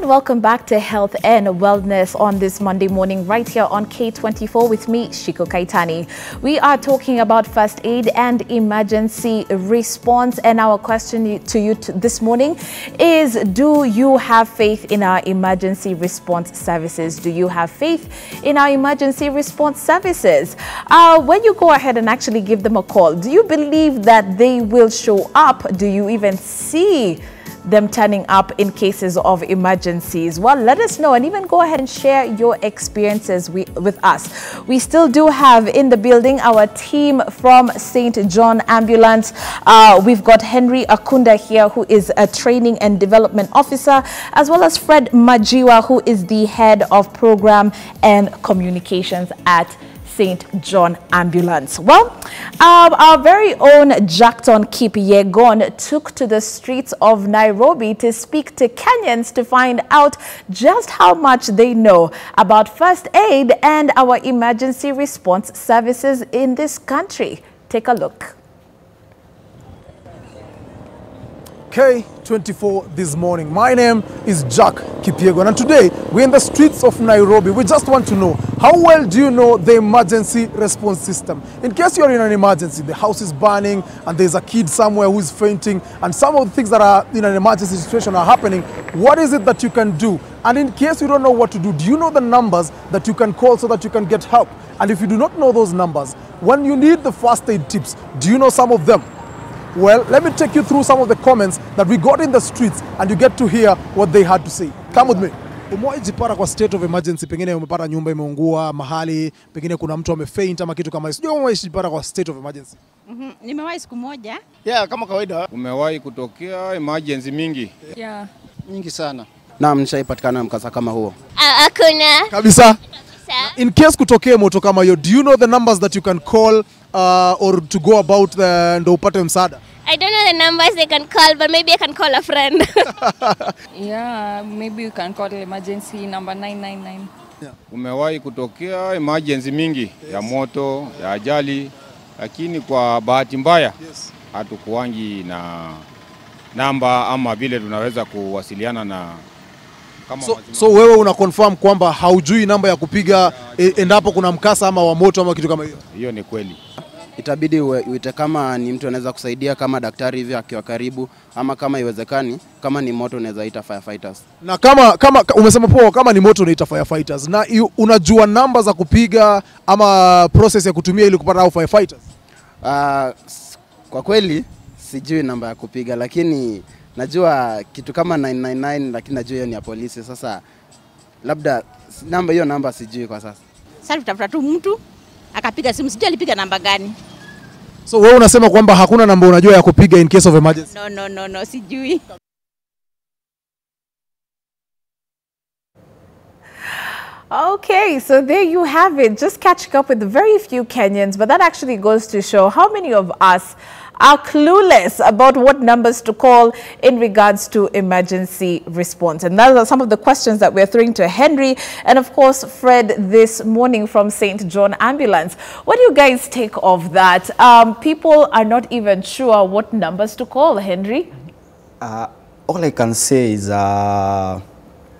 and welcome back to Health and Wellness on this Monday morning right here on K24 with me, Shiko Kaitani. We are talking about first aid and emergency response, and our question to you this morning is, do you have faith in our emergency response services? Do you have faith in our emergency response services? When you go ahead and actually give them a call, do you believe that they will show up? Do you even see them turning up in cases of emergencies? Well, let us know, and even go ahead and share your experiences with us. We still do have in the building our team from St. John Ambulance. We've got Henry Akunda here, who is a training and development officer, as well as Fred Majiwa, who is the head of program and communications at St. John Ambulance. Well, our very own Jackton Kipyegon took to the streets of Nairobi to speak to Kenyans to find out just how much they know about first aid and our emergency response services in this country. Take a look. K24 this morning. My name is Jack Kipyegon, and today we're in the streets of Nairobi. We just want to know, how well do you know the emergency response system? In case you're in an emergency, the house is burning and there's a kid somewhere who's fainting, and some of the things that are in an emergency situation are happening, what is it that you can do? And in case you don't know what to do you know the numbers that you can call so that you can get help? And if you do not know those numbers, when you need the first aid tips, do you know some of them? Well, let me take you through some of the comments that we got in the streets, and you get to hear what they had to say. Come with me. Umewahi jipata kwa state of emergency, pengine umepata nyumba imeungua mahali, pengine kuna mtu amefaint ama kitu kama hicho? Sio, umewahi jipata kwa state of emergency? Nimewahi siku moja. Yeah, kama kawaida. Umewahi kutokea emergency mingi? Yeah. Mingi sana. Naam, nishaipatikana mkasa kama huo. Hakuna. Kabisa. In case kutokea moto kama hiyo, do you know the numbers that you can call or to go about ndo upate msaada? I don't know the numbers they can call, but maybe I can call a friend. Yeah, maybe you can call emergency number 999. Yeah. Umewahi kutokea emergency mingi ya moto, ya ajali, lakini kwa bahati mbaya hatukuangi na namba ama vile tunaweza kuwasiliana na kama so wewe una confirm kwamba haujui namba ya kupiga endapo kuna mkasa ama wa moto ama kitu kama hiyo? Hiyo ni kweli. Itabidi uite kama ni mtu anaweza kusaidia kama daktari hivi akiwa karibu, ama kama iwezekani kama ni moto unaweza ita firefighters. Na kama umesema poa, kama ni moto unaita firefighters, na unajua namba za kupiga ama process ya kutumia ili kupata hao firefighters? Kwa kweli sijui namba ya kupiga, lakini najua kitu kama 999, lakini najua hiyo ni ya polisi. Sasa labda hiyo namba sijui kwa sasa. Sasa tutafuta tu mtu akapiga simu, sijui alipiga namba gani. So wewe unasema kwamba hakuna namba unajua ya kupiga in case of emergency? No, sijui. Okay, so there you have it. Just catching up with very few Kenyans, but that actually goes to show how many of us are clueless about what numbers to call in regards to emergency response. And those are some of the questions that we're throwing to Henry and, of course, Fred this morning from St. John Ambulance. What do you guys take of that? People are not even sure what numbers to call, Henry? All I can say is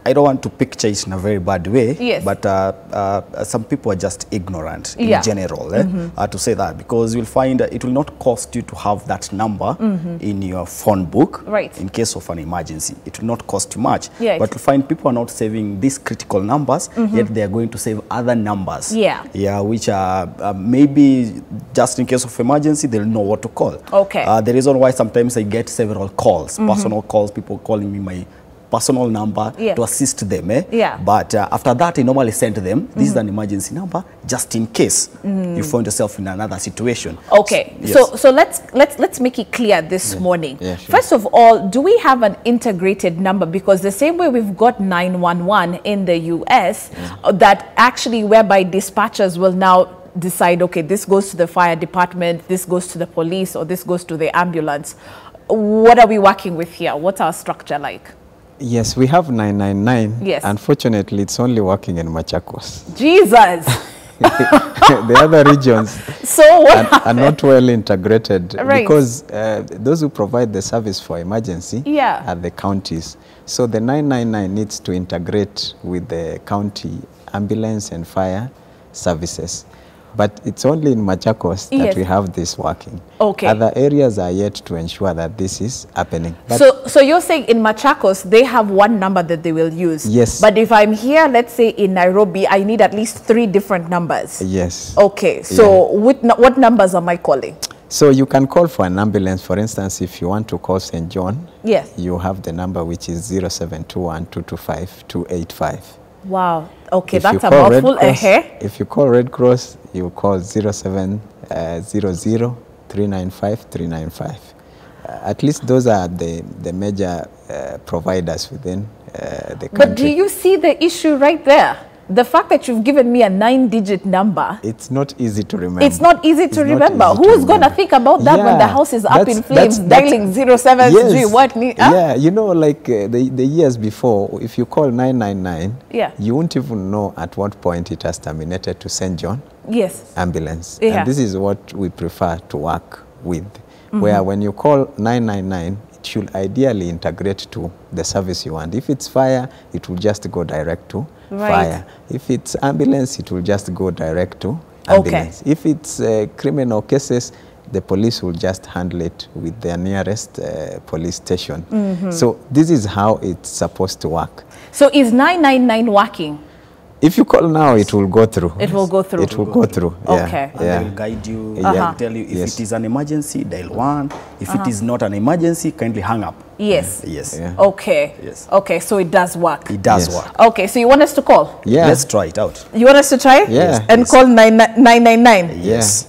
I don't want to picture it in a very bad way, yes, but some people are just ignorant in general, to say that, because you'll find it will not cost you to have that number in your phone book, right, in case of an emergency. It will not cost you much, right, but you'll find people are not saving these critical numbers, yet they are going to save other numbers, which are maybe just in case of emergency, they'll know what to call. Okay. The reason why sometimes I get several calls, personal calls, people calling me my personal number to assist them, but after that I normally send them, this is an emergency number just in case you find yourself in another situation. Okay, so let's make it clear this morning. Yeah, sure. First of all, do we have an integrated number? Because the same way we've got 911 in the US, that actually whereby dispatchers will now decide, okay, this goes to the fire department, this goes to the police, or this goes to the ambulance. What are we working with here? What's our structure like? Yes, we have 999. Yes. Unfortunately, it's only working in Machakos. Jesus! the other regions so are not well integrated, right. because those who provide the service for emergency are the counties. So the 999 needs to integrate with the county ambulance and fire services. But it's only in Machakos that we have this working. Okay. Other areas are yet to ensure that this is happening. But so you're saying in Machakos, they have one number that they will use? Yes. But if I'm here, let's say in Nairobi, I need at least 3 different numbers? Yes. Okay. So what numbers am I calling? So you can call for an ambulance. For instance, if you want to call St. John, yes, you have the number which is 0721 225 285. Wow. Okay, If that's you a call mouthful. If you call Red Cross, you call 0700 395 395. At least those are the major providers within the country. But do you see the issue right there? The fact that you've given me a 9-digit number. It's not easy to remember. It's not easy to remember. Who's going to think about that when the house is up in flames, dialing 073? What? Yeah, you know, like the years before, if you call 999, you won't even know at what point it has terminated to St. John ambulance. And this is what we prefer to work with, where when you call 999, it should ideally integrate to the service you want. If it's fire, it will just go direct to fire. If it's ambulance, it will just go direct to ambulance. If it's criminal cases, the police will just handle it with their nearest police station. So this is how it's supposed to work. So is 999 working? If you call now, it will go through. It will go through. It will go through. Okay. And they will guide you. They will tell you if it is an emergency, dial 1. If it is not an emergency, kindly hang up. Yes. Yes. Okay. Yes. Okay, so it does work. It does work. Okay, so you want us to call? Yeah. Let's try it out. You want us to try? Yeah. And call 999? Yes.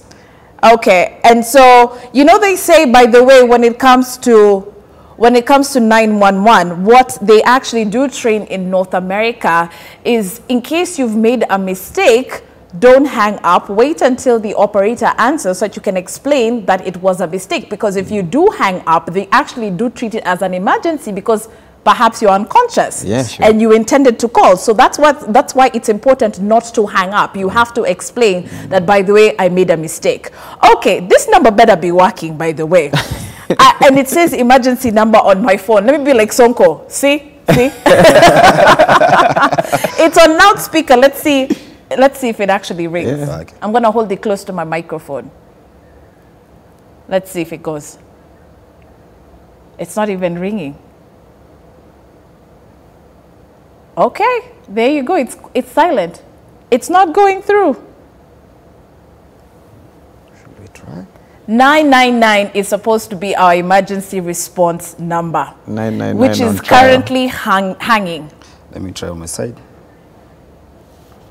Okay, and so, you know, they say, by the way, when it comes to 911, what they actually do train in North America is, in case you've made a mistake, don't hang up, wait until the operator answers so that you can explain that it was a mistake. Because if you do hang up, they actually do treat it as an emergency because perhaps you're unconscious and you intended to call. So that's why it's important not to hang up. You have to explain that, by the way, I made a mistake. Okay, this number better be working, by the way. And it says emergency number on my phone. Let me be like Sonko. See? It's on loudspeaker. Let's see if it actually rings. Yeah. I'm going to hold it close to my microphone. Let's see if it goes. It's not even ringing. Okay, there you go. It's silent. It's not going through. Should we try? 999 is supposed to be our emergency response number, 999 which is currently hanging. Let me try on my side.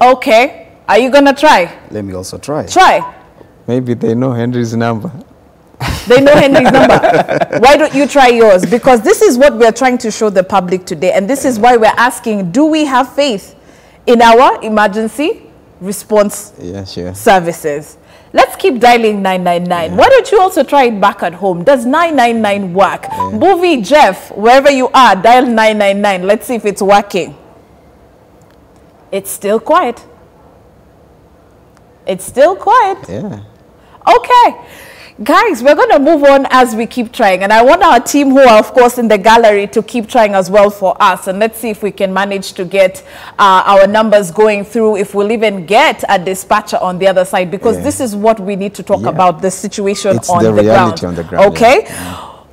Okay, are you gonna try? Let me also try. Try. Maybe they know Henry's number. They know Henry's number. Why don't you try yours? Because this is what we're trying to show the public today, and this is why we're asking, do we have faith in our emergency response services? Let's keep dialing 999. Why don't you also try it back at home? Does 999 work? Movie Jeff, wherever you are, dial 999. Let's see if it's working. It's still quiet. It's still quiet. Yeah. Okay. Guys, we're going to move on as we keep trying. And I want our team who are, of course, in the gallery to keep trying as well for us. And let's see if we can manage to get our numbers going through, if we'll even get a dispatcher on the other side. Because this is what we need to talk about, the situation on the ground. On the ground. Okay?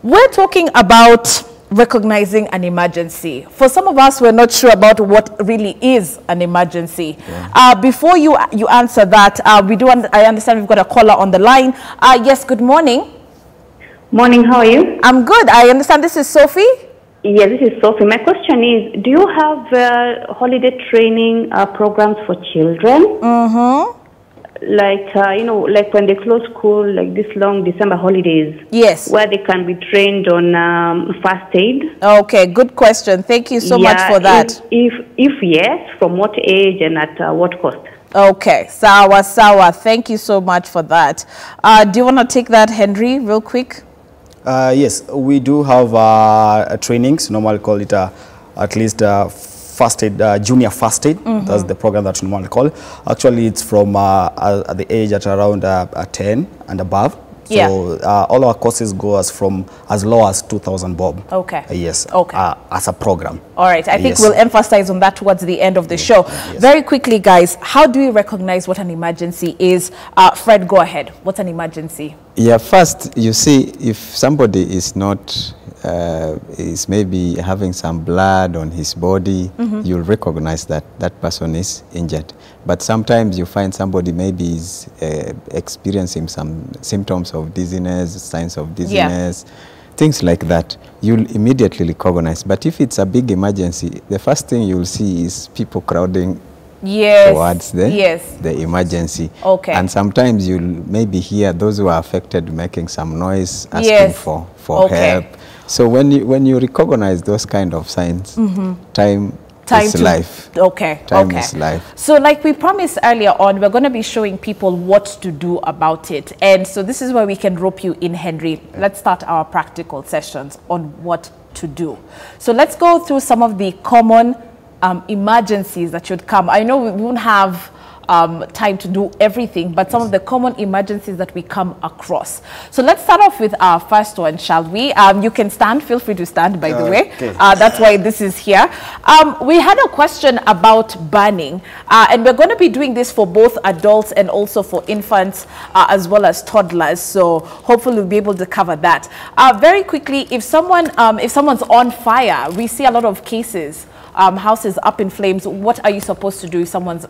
We're talking about recognizing an emergency. For some of us, we're not sure about what really is an emergency. Before you answer that, I understand we've got a caller on the line. Yes, good morning. Morning, how are you? I'm good. I understand this is Sophie? Yeah, this is Sophie. My question is, do you have holiday training programs for children? Like, you know, like when they close school, like this long December holidays. Yes. Where they can be trained on first aid. Okay, good question. Thank you so much for that. If yes, from what age and at what cost? Okay, sawa. Thank you so much for that. Do you want to take that, Henry, real quick? Yes, we do have trainings. Normally call it at least first aid, junior first aid. That's the program that we normally call. Actually, it's from at the age at around 10 and above. So all our courses go from as low as 2,000 bob. Okay. Yes. Okay. As a program. All right. I think we'll emphasize on that towards the end of the show. Very quickly, guys, how do we recognize what an emergency is? Fred, go ahead. What's an emergency? Yeah, first, you see, if somebody is not, is maybe having some blood on his body, you'll recognize that that person is injured. But sometimes you find somebody maybe is experiencing some symptoms of dizziness, signs of dizziness, things like that. You'll immediately recognize. But if it's a big emergency, the first thing you'll see is people crowding towards the emergency. Okay. And sometimes you'll maybe hear those who are affected making some noise, asking for help. So when you recognize those kind of signs, time is life. Time is life. So like we promised earlier on, we're going to be showing people what to do about it. And so this is where we can rope you in, Henry. Let's start our practical sessions on what to do. So let's go through some of the common emergencies that should come. I know we won't have time to do everything, but some of the common emergencies that we come across. So let's start off with our first one, shall we? You can stand. Feel free to stand, by the way. That's why this is here. We had a question about burning, and we're going to be doing this for both adults and also for infants as well as toddlers. So hopefully we'll be able to cover that. Very quickly, if someone's on fire, we see a lot of cases. Houses up in flames. What are you supposed to do if someone's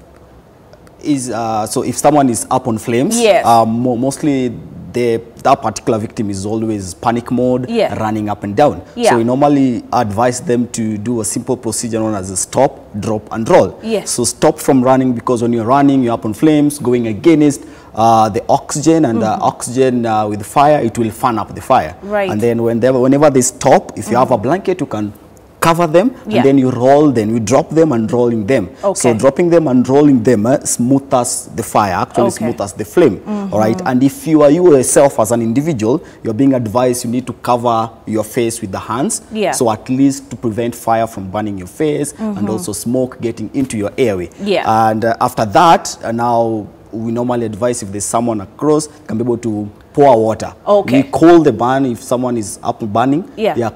so if someone is up on flames, mostly that particular victim is always panic mode, running up and down. So we normally advise them to do a simple procedure known as a stop, drop and roll. So stop from running, because when you're running, you're up on flames, going against the oxygen, and the oxygen with fire, it will fan up the fire. And then whenever they stop, if you have a blanket, you can cover them, and then you roll, then you drop them and rolling them. So dropping them and rolling them smooths the fire, actually smooths the flame. All right. And if you yourself as an individual, you're being advised you need to cover your face with the hands. So at least to prevent fire from burning your face and also smoke getting into your airway. And after that, now we normally advise if there's someone across, can be able to pour water. We cool the burn. If someone is up burning,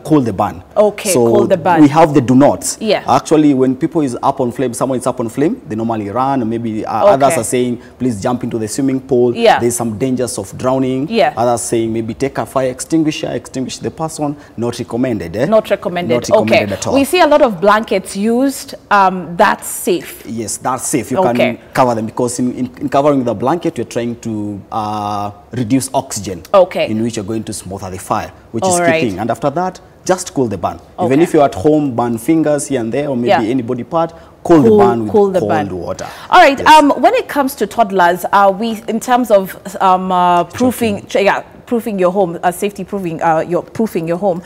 cool the burn. So cool the burn. We have the do nots. Actually, when people is up on flame, someone is up on flame, they normally run, or maybe others are saying, please jump into the swimming pool. There's some dangers of drowning. Others saying, maybe take a fire extinguisher, extinguish the person. Not recommended. Not recommended. Not recommended at all. We see a lot of blankets used. That's safe. Yes, that's safe. You can cover them, because in covering the blanket, you're trying to reduce oxygen, in which you're going to smother the fire, which is key thing. And after that, just cool the burn. Even if you're at home, burn fingers here and there, or maybe any body part, cool the burn with cold water. All right. When it comes to toddlers, in terms of proofing, proofing your home, safety proofing, proofing your home,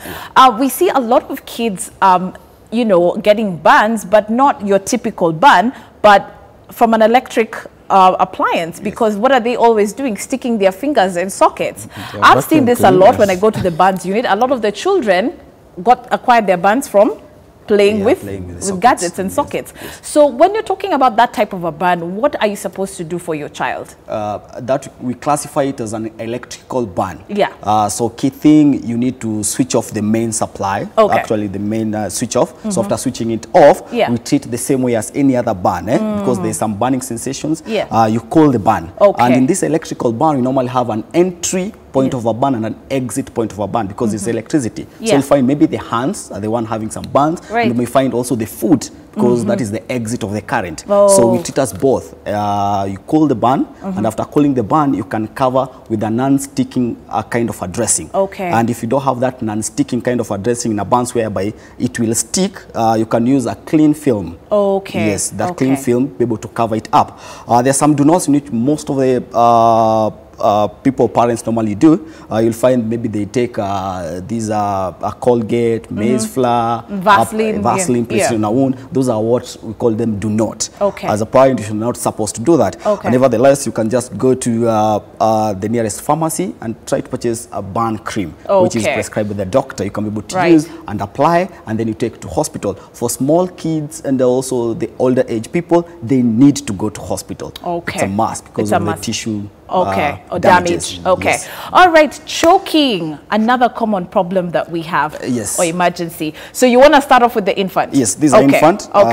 we see a lot of kids, you know, getting burns, but not your typical burn, but from an electric appliance, because what are they always doing? Sticking their fingers in sockets. I've seen this a lot when I go to the burns unit. A lot of the children acquired their burns from playing with gadgets and sockets. So when you're talking about that type of a burn, what are you supposed to do for your child? That we classify it as an electrical burn. So key thing, you need to switch off the main supply, actually the main switch off. So after switching it off, we treat the same way as any other burn, because there's some burning sensations. You cool the burn. And in this electrical burn, we normally have an entry point of a burn and an exit point of a burn, because it's electricity. So you'll find maybe the hands are the one having some burns, and you may find also the foot, because that is the exit of the current. So we treat us both. You cool the burn, and after cooling the burn, you can cover with a non-sticking kind of a dressing. And if you don't have that non-sticking kind of a dressing in a burn whereby it will stick, you can use a clean film. Yes, that clean film, be able to cover it up. There's some do nots in which most of the parents normally do, you'll find maybe they take these Colgate, maize flour, Vaseline, place in a wound. Those are what we call them do not. Okay. As a parent, you're not supposed to do that. Okay. Nevertheless, you can just go to the nearest pharmacy and try to purchase a burn cream, which is prescribed by the doctor. You can be able to use and apply, and then you take to hospital. For small kids and also the older age people, they need to go to hospital. Okay. It's a must because of the tissue or damage. Okay. Yes. All right. Choking, another common problem that we have. Yes. Or emergency. So you want to start off with the infant? Yes, this is the infant of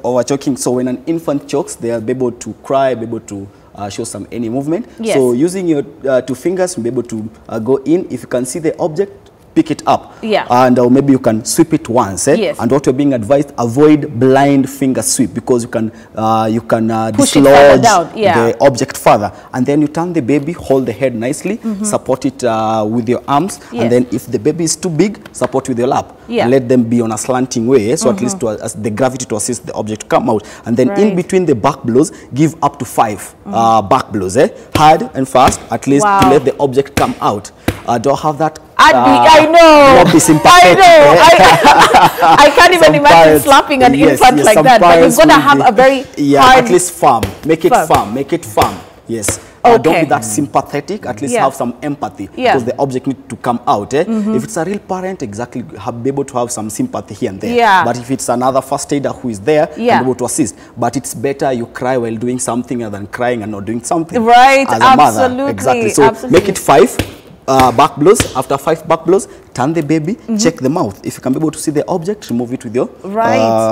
a choking. So when an infant chokes, they'll be able to cry, be able to show some any movement. Yes. So using your 2 fingers, you'll be able to go in. If you can see the object, pick it up. Yeah. And maybe you can sweep it once. Yes. And what you're being advised, avoid blind finger sweep, because you can push dislodge the object further. And then you turn the baby, hold the head nicely, support it with your arms. Yes. And then if the baby is too big, support with your lap. Yeah. And let them be on a slanting way, so at least as the gravity to assist the object to come out. And then in between the back blows, give up to 5 back blows. Hard and fast, at least to let the object come out. Do I have that? I know. Not be sympathetic. I know. I can't even imagine slapping an infant like that. But you've got to have a very hard, at least firm. Make it firm. Make it firm. Yes. Don't be that sympathetic. At least have some empathy, because the object needs to come out. If it's a real parent, exactly, be able to have some sympathy here and there. But if it's another first aider who is there, be able to assist. But it's better you cry while doing something than crying and not doing something. Right. As a mother. Exactly. So make it 5 back blows. After 5 back blows, turn the baby, check the mouth. If you can be able to see the object, remove it with your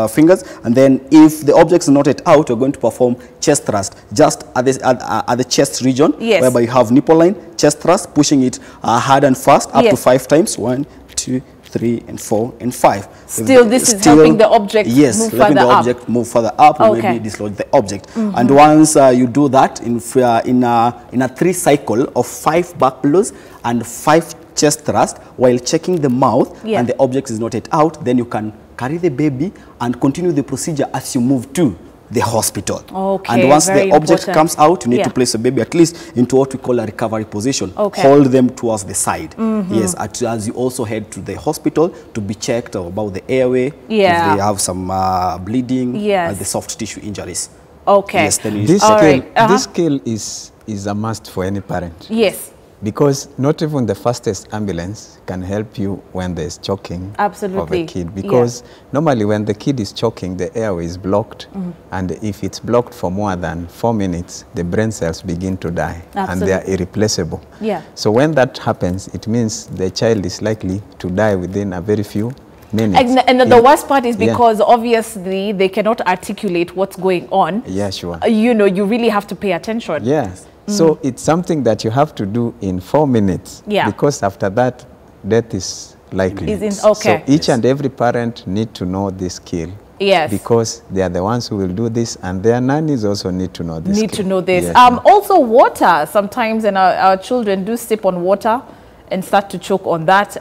fingers. And then if the object is not yet out, you're going to perform chest thrust, just at the chest region, whereby you have nipple line, chest thrust, pushing it hard and fast, up to 5 times. 1, 2, 3, and 4, and 5. Still, this is helping the object move further up. Yes, helping the object move further up, and maybe dislodge the object. And once you do that in a 3 cycle of 5 back blows and 5 chest thrust, while checking the mouth and the object is not yet out, then you can carry the baby and continue the procedure as you move to the hospital. And once the object comes out, you need to place the baby at least into what we call a recovery position. Hold them towards the side. Yes, as you also head to the hospital to be checked about the airway, if they have some bleeding, the soft tissue injuries. Yes, then this skill is a must for any parent. Yes. Because not even the fastest ambulance can help you when there's choking of a kid. Because normally when the kid is choking, the airway is blocked. And if it's blocked for more than 4 minutes, the brain cells begin to die. And they are irreplaceable. So when that happens, it means the child is likely to die within a very few minutes. And the worst part is because obviously they cannot articulate what's going on. Yeah, sure. You know, you really have to pay attention. Yes. So it's something that you have to do in 4 minutes. Because after that, death is likely. So each and every parent need to know this skill. Yes. Because they are the ones who will do this, and their nannies also need to know this. Yes. Also water sometimes, and our children do sip on water and start to choke on that.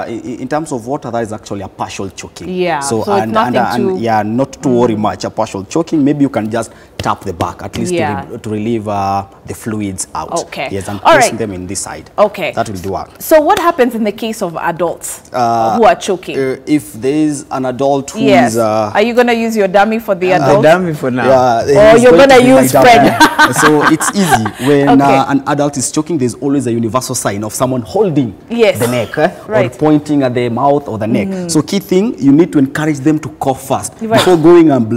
In terms of water, that is actually a partial choking. So it's not to worry much. A partial choking, maybe you can just tap the back, at least to relieve the fluids out. Yes, and place them in this side. That will do work. So what happens in the case of adults who are choking? If there is an adult who is... are you going to use your dummy for the adult? Dummy for now. Or you're going to use Fred? So it's easy. When an adult is choking, there's always a universal sign of someone holding the neck or pointing at the mouth or the neck. So key thing, you need to encourage them to cough fast. Before going and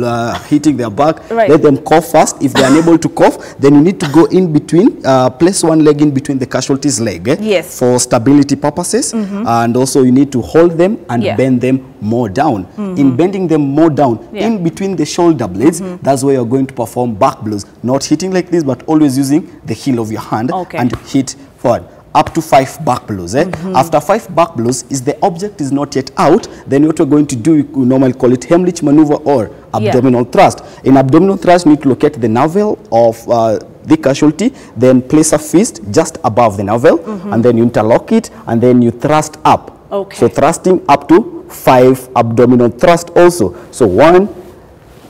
hitting their back, let them cough fast. If they are unable to cough, then you need to go in between, place one leg in between the casualty's leg for stability purposes. And also you need to hold them and bend them more down. In bending them more down, in between the shoulder blades, that's where you're going to perform back blows. Not hitting like this, but always using the heel of your hand and hit forward. Up to 5 back blows. After 5 back blows, if the object is not yet out, then what we're going to do, we normally call it Heimlich maneuver or abdominal thrust. In abdominal thrust, you need to locate the navel of the casualty, then place a fist just above the navel, and then you interlock it, and then you thrust up. So thrusting up to 5 abdominal thrust also. So 1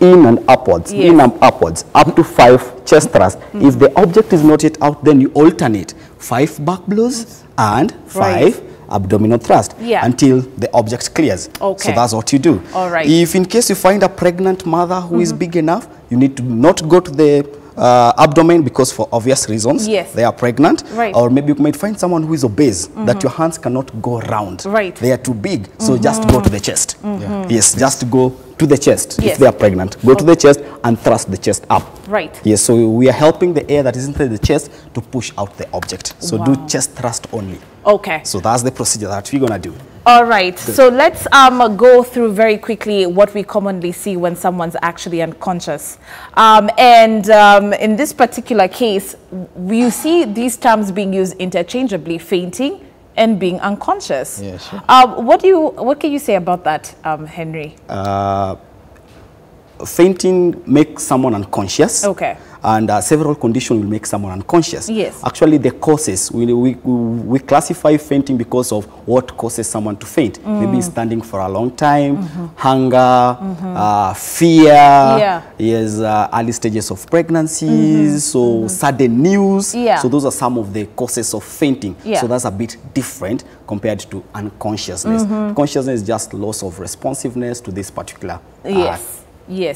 in and upwards, in and upwards, up to 5 chest thrusts. If the object is not yet out, then you alternate 5 back blows and 5 abdominal thrust until the object clears. So that's what you do. If in case you find a pregnant mother who is big enough, you need to not go to the abdomen because for obvious reasons they are pregnant, or maybe you might find someone who is obese that your hands cannot go around. They are too big, so just go to the chest. Yes, just go to the chest if they are pregnant. Go to the chest and thrust the chest up. Yes, so we are helping the air that is inside the chest to push out the object. So do chest thrust only. So that's the procedure that we're gonna do. All right, so let's go through very quickly what we commonly see when someone's actually unconscious. In this particular case, you see these terms being used interchangeably, fainting and being unconscious. Yeah, sure. What can you say about that, Henry? Fainting makes someone unconscious. And several conditions will make someone unconscious. Actually, the causes, we classify fainting because of what causes someone to faint. Maybe standing for a long time, hunger, fear, early stages of pregnancies, so sudden news. So those are some of the causes of fainting. So that's a bit different compared to unconsciousness. Consciousness is just loss of responsiveness to this particular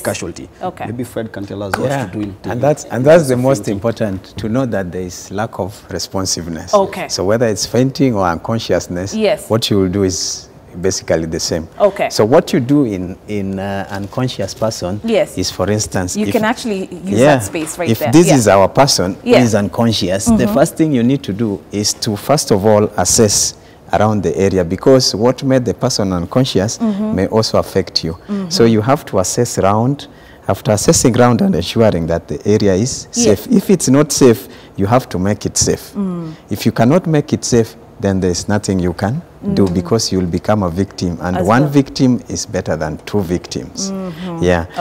casualty. Maybe Fred can tell us what to do. And that's the most important, to know that there is lack of responsiveness. So whether it's fainting or unconsciousness, what you will do is basically the same. So what you do in unconscious person is, for instance, you can actually use that space right there. If this is our person who is unconscious, the first thing you need to do is to first of all assess around the area, because what made the person unconscious may also affect you. So you have to assess around. After assessing ground and ensuring that the area is safe. If it's not safe, you have to make it safe. If you cannot make it safe, then there's nothing you can do, because you'll become a victim, and one victim is better than 2 victims.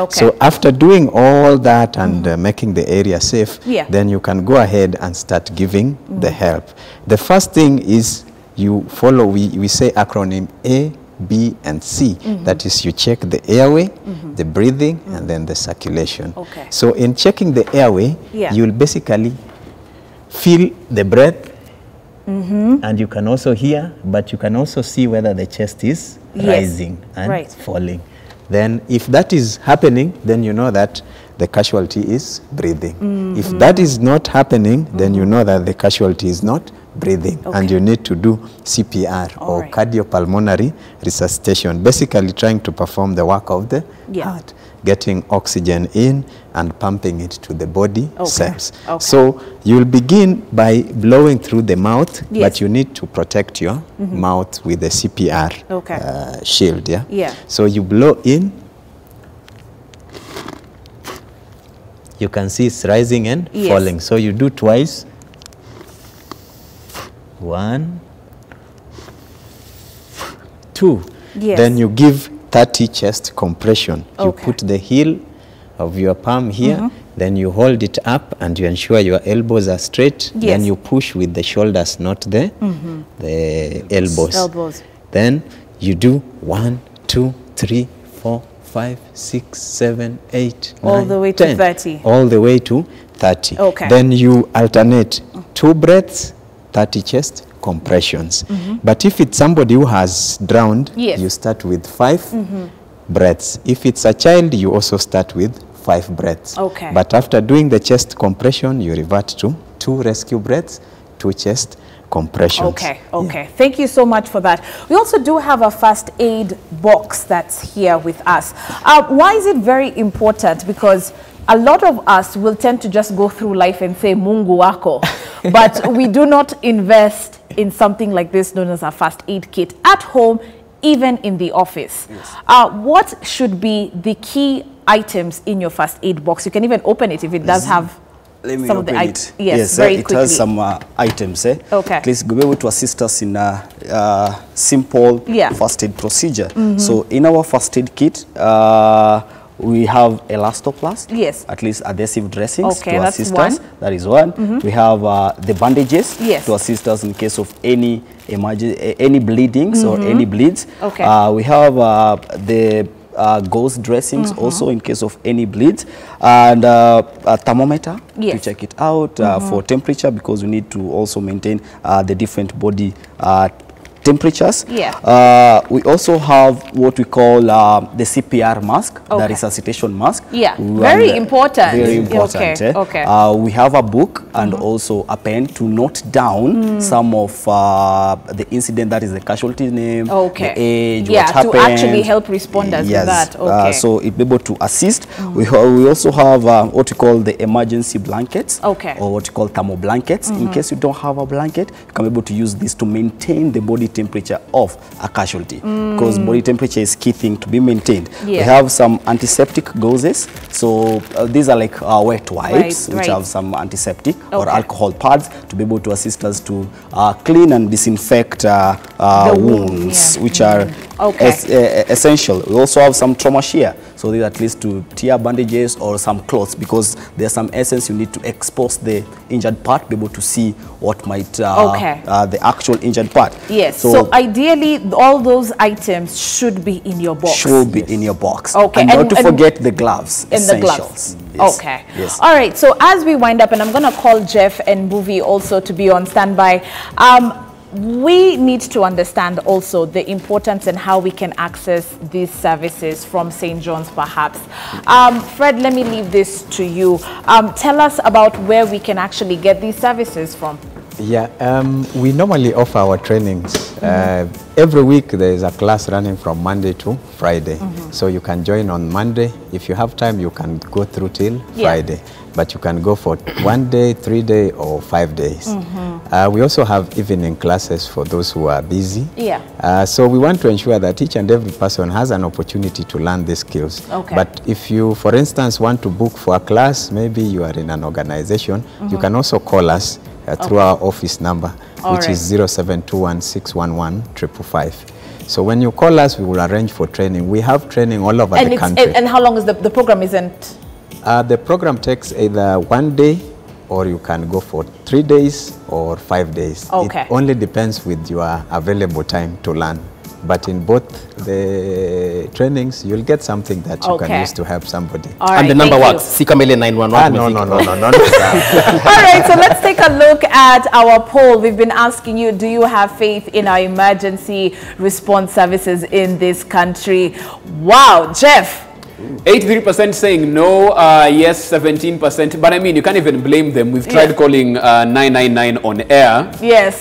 So after doing all that and making the area safe, then you can go ahead and start giving the help. The first thing is you follow, we say acronym A, B, and C. That is, you check the airway, the breathing, and then the circulation. So in checking the airway, you'll basically feel the breath, and you can also hear, but you can also see whether the chest is rising and falling. Then if that is happening, then you know that the casualty is breathing. If that is not happening, then you know that the casualty is not breathing, and you need to do CPR or cardiopulmonary resuscitation, basically trying to perform the work of the heart, getting oxygen in and pumping it to the body cells. So you'll begin by blowing through the mouth, but you need to protect your mouth with the CPR shield. So you blow in. You can see it's rising and falling. So you do twice. 1, 2. Then you give 30 chest compression. You put the heel of your palm here, then you hold it up and you ensure your elbows are straight. Then you push with the shoulders, not the elbows. Then you do 1, 2, 3, 4, 5, 6, 7, 8, 9, all the way 10. to 30. All the way to 30. Then you alternate 2 breaths, 30 chest compressions. But if it's somebody who has drowned, you start with 5 breaths. If it's a child, you also start with 5 breaths. But after doing the chest compression, you revert to 2 rescue breaths, 2 chest compressions. Thank you so much for that. We also do have a first aid box that's here with us. Why is it very important? Because a lot of us will tend to just go through life and say Mungu wako, but we do not invest in something like this known as a first aid kit at home, even in the office. What should be the key items in your first aid box? You can even open it if it does have some of the items. Yes, very quickly. It has some items. At least be able to assist us in a simple first aid procedure. So in our first aid kit, we have elastoplast, at least adhesive dressings to assist us. That is one. We have the bandages to assist us in case of any emergency, any bleedings or any bleeds. We have the gauze dressings also in case of any bleeds, and a thermometer to check it out for temperature, because we need to also maintain the different body temperatures. We also have what we call the Cpr mask, the resuscitation mask. Very important. Very important. We have a book and also a pen to note down some of the incident, that is the casualty name, the age, what happened. To actually help responders with that. So it be able to assist. We also have what we call the emergency blankets, or what we call thermo blankets. In case you don't have a blanket, you can be able to use this to maintain the body temperature of a casualty, because body temperature is key thing to be maintained. We have some antiseptic gauzes, so these are like wet wipes which have some antiseptic or alcohol pads to be able to assist us to clean and disinfect wounds, which are essential. We also have some trauma shear, so these at least to tear bandages or some cloths, because there's some essence you need to expose the injured part, be able to see what might the actual injured part. So ideally all those items should be in your box. Should be in your box. And not to forget the gloves. Essentials. All right, so as we wind up, and I'm going to call Jeff and Buvi also to be on standby, we need to understand also the importance and how we can access these services from St. John's, perhaps. Fred, let me leave this to you. Tell us about where we can actually get these services from. We normally offer our trainings. Every week there is a class running from Monday to Friday. So you can join on Monday. If you have time, you can go through till Friday. But you can go for 1 day, 3 day, or 5 days. We also have evening classes for those who are busy. So we want to ensure that each and every person has an opportunity to learn these skills. But if you, for instance, want to book for a class, maybe you are in an organization, you can also call us through our office number, which is 0721-611-555. So when you call us, we will arrange for training. We have training all over the country. And how long is the program? Isn't the program takes either 1 day, or you can go for 3 days or 5 days. It only depends with your available time to learn. But in both the trainings, you'll get something that you can use to help somebody. And the number works. Sikamele 911. No. All right, so let's take a look at our poll. We've been asking you, do you have faith in our emergency response services in this country? Wow, Jeff. 83% saying no, yes 17%, but I mean, you can't even blame them. We've tried calling 999 on air.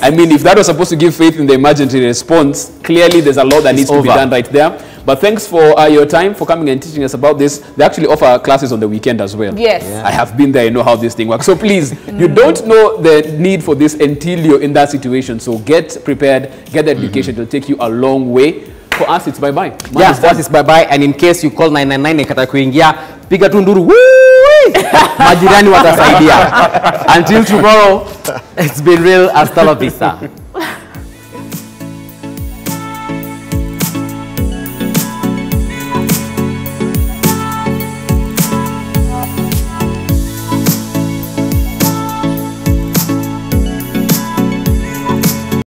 I mean, if that was supposed to give faith in the emergency response, clearly there's a lot that needs to be done right there. But thanks for your time, for coming and teaching us about this. They actually offer classes on the weekend as well. I have been there, I know how this thing works. So please, you don't know the need for this until you're in that situation. So get prepared, get the education. It'll take you a long way. For us, it's bye-bye. For us, it's bye-bye. And in case you call 999, ikata kuingia, piga tunduru, majirani watasaidia. Until tomorrow, it's been real. Hasta la vista.